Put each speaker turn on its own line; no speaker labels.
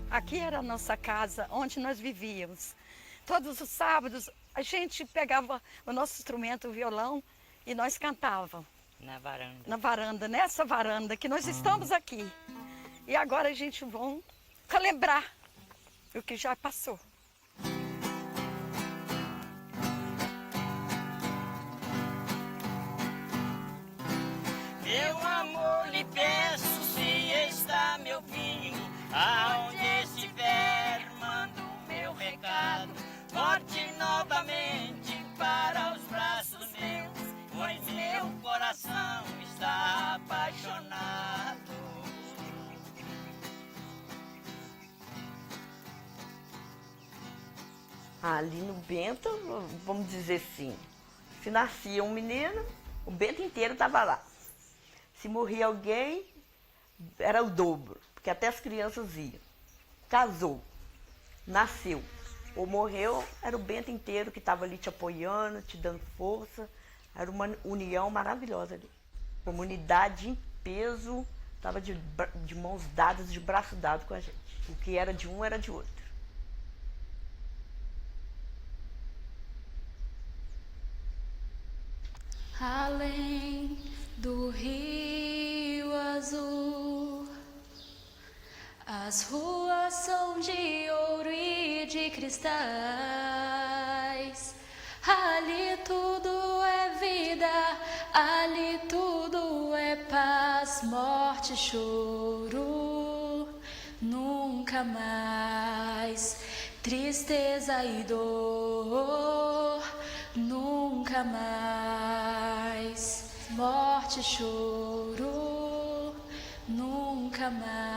Aqui era a nossa casa, onde nós vivíamos. Todos os sábados, a gente pegava o nosso instrumento, o violão, e nós cantávamos.
Na varanda.
Na varanda, nessa varanda que nós estamos aqui. E agora a gente vai relembrar o que já passou.
Meu amor, lhe peço, se está me ouvindo, aonde estiver, mando o meu recado. Volte novamente para os braços meus, pois meu coração está apaixonado.
Ali no Bento, vamos dizer assim, se nascia um menino, o Bento inteiro estava lá. Se morria alguém, era o dobro, porque até as crianças iam. Casou, nasceu ou morreu, era o Bento inteiro que estava ali te apoiando, te dando força. Era uma união maravilhosa ali. Comunidade em peso, estava de mãos dadas, de braço dado com a gente. O que era de um era de outro.
Além do rio azul, as ruas são de ouro e de cristais. Ali tudo é vida, ali tudo é paz, morte, choro, nunca mais. Tristeza e dor, nunca mais. Morte, choro, nunca mais.